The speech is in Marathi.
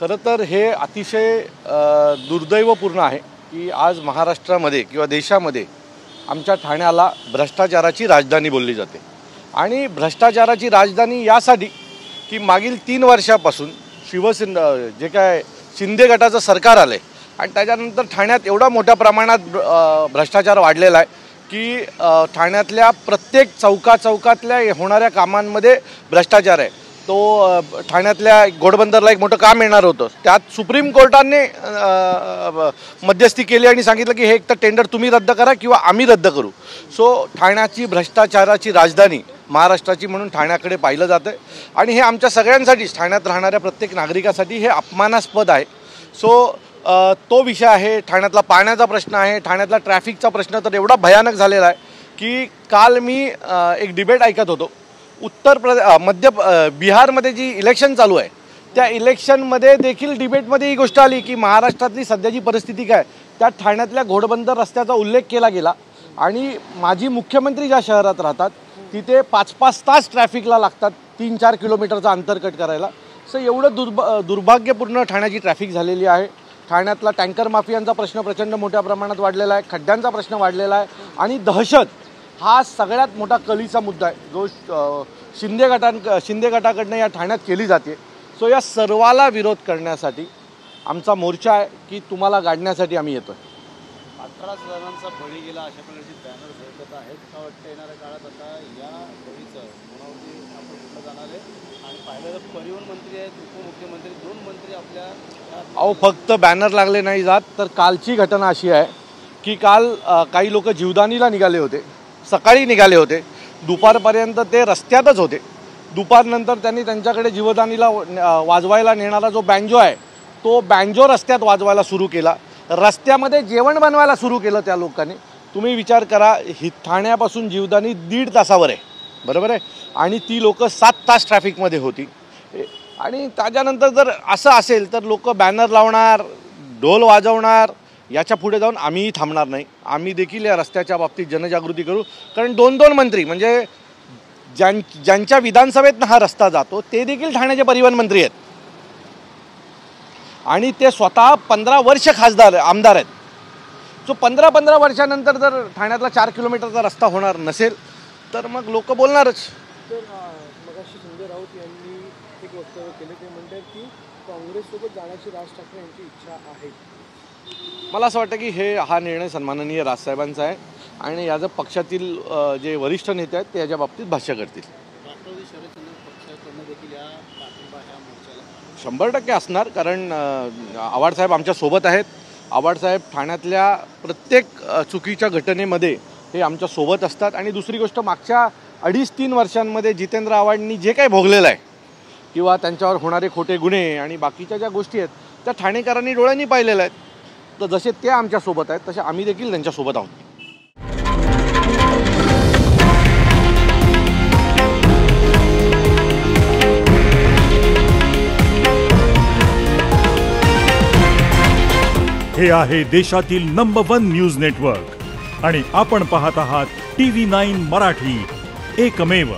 खरं तर हे अतिशय दुर्दैवपूर्ण आहे की आज महाराष्ट्रामध्ये किंवा देशामध्ये आमच्या ठाण्याला भ्रष्टाचाराची राजधानी बोलली जाते। आणि भ्रष्टाचाराची राजधानी यासाठी की मागील 3 वर्षापासून जे काय शिंदे गटाचं सरकार आले आणि त्याच्यानंतर ठाण्यात एवढा मोठ्या प्रमाणात भ्रष्टाचार वाढलेला आहे की ठाण्यातल्या प्रत्येक चौकातल्या होणाऱ्या कामांमध्ये भ्रष्टाचार आहे। तो ठाण्यातल्या घोडबंदरला एक मोठं काम येणार होतं, त्यात सुप्रीम कोर्टाने मध्यस्थी केली आणि सांगितलं की हे एक तर टेंडर तुम्ही रद्द करा किंवा आम्ही रद्द करू। सो ठाण्याची भ्रष्टाचाराची राजधानी महाराष्ट्राची म्हणून ठाण्याकडे पाहिलं जातं आणि हे आमच्या सगळ्यांसाठीच ठाण्यात राहणाऱ्या प्रत्येक नागरिकासाठी हे अपमानास्पद आहे। सो तो विषय आहे, ठाण्यातला पाण्याचा प्रश्न आहे, ठाण्यातला ट्रॅफिकचा प्रश्न तर एवढा भयानक झालेला आहे की काल मी एक डिबेट ऐकत होतो। बिहारमध्ये जी इलेक्शन चालू आहे त्या इलेक्शनमध्ये देखील डिबेटमध्ये ही गोष्ट आली की महाराष्ट्रातली सध्याची परिस्थिती काय, त्यात ठाण्यातल्या घोडबंदर रस्त्याचा उल्लेख केला गेला आणि माजी मुख्यमंत्री ज्या शहरात राहतात तिथे 5-5 तास ट्रॅफिकला लागतात 3-4 किलोमीटरचा अंतर कट करायला। सो एवढं दुर्भाग्यपूर्ण ठाण्याची ट्रॅफिक झालेली आहे। ठाण्यातला टँकर माफियांचा प्रश्न प्रचंड मोठ्या प्रमाणात वाढलेला आहे, खड्ड्यांचा प्रश्न वाढलेला आहे आणि दहशत हा सगळ्यात मोठा कलीचा मुद्दा आहे जो शिंदे गटाकडनं या ठाण्यात केली जाते। सो या सर्वाला विरोध करण्यासाठी आमचा मोर्चा आहे की तुम्हाला गाडण्यासाठी आम्ही येतो। 18 जणांचा बळी गेला अशा प्रकारचे बॅनर झळकत आहेत का वाटतं येणाऱ्या काळात आता या बळीचं कोणावरती आपण कुठं जाणार आहे? आणि पाहिलं तर परिवहन मंत्री आहेत, उपमुख्यमंत्री, 2 मंत्री आपल्या फक्त बॅनर लागले नाही जात तर कालची घटना अशी आहे की काल काही लोक जीवदानीला निघाले होते, सकाळी निघाले होते, दुपारपर्यंत ते रस्त्यातच होते। दुपारनंतर त्यांनी त्यांच्याकडे जीवदानीला वाजवायला नेणारा जो बँजो आहे तो बँजो रस्त्यात वाजवायला सुरू केला, रस्त्यामध्ये जेवण बनवायला सुरू केलं त्या लोकांनी। तुम्ही विचार करा, ही ठाण्यापासून जीवदानी 1.5 तासावर आहे, बरोबर आहे, आणि ती लोक 7 तास ट्रॅफिकमध्ये होती। आणि त्याच्यानंतर जर असं असेल तर लोक बॅनर लावणार, ढोल वाजवणार, याच्या पुढे जाऊन आम्हीही थांबणार नाही। आम्ही देखील या रस्त्याच्या बाबतीत जनजागृती करू, कारण 2-2 मंत्री म्हणजे ज्यांच्या विधानसभेतनं हा रस्ता जातो ते देखील ठाण्याचे परिवहन मंत्री आहेत आणि ते स्वतः 15 वर्ष आमदार आहेत। सो 15 वर्षानंतर जर ठाण्यातला 4 किलोमीटरचा रस्ता होणार नसेल तर मग लोक बोलणारच। तर मगाशी संजय राऊत यांनी एक वक्तव्य केले, ते म्हणतात की काँग्रेससोबत जाण्याची राज ठाकरे यांची इच्छा आहे। मला असं वाटतं की हा निर्णय सन्माननीय राजसाहेबांचा आहे आणि याचं पक्षातील जे वरिष्ठ नेते आहेत ते याच्या बाबतीत भाष्य करतील। 100% असणार, कारण आव्हाडसाहेब आमच्यासोबत आहेत। आव्हाडसाहेब ठाण्यातल्या प्रत्येक चुकीच्या घटनेमध्ये हे आमच्यासोबत असतात। आणि दुसरी गोष्ट, मागच्या 2.5-3 वर्षांमध्ये जितेंद्र आव्हाडांनी जे काही भोगलेलं आहे किंवा त्यांच्यावर होणारे खोटे गुन्हे आणि बाकीच्या ज्या गोष्टी आहेत त्या ठाणेकरांनी डोळ्यांनी पाहिलेल्या आहेत। तर जसे ते आमच्यासोबत आहेत तसे आम्ही देखील त्यांच्यासोबत आहोत। हे आहे देशातील नंबर 1 न्यूज नेटवर्क आणि आपण पाहत आहात TV9 मराठी, एकमेव।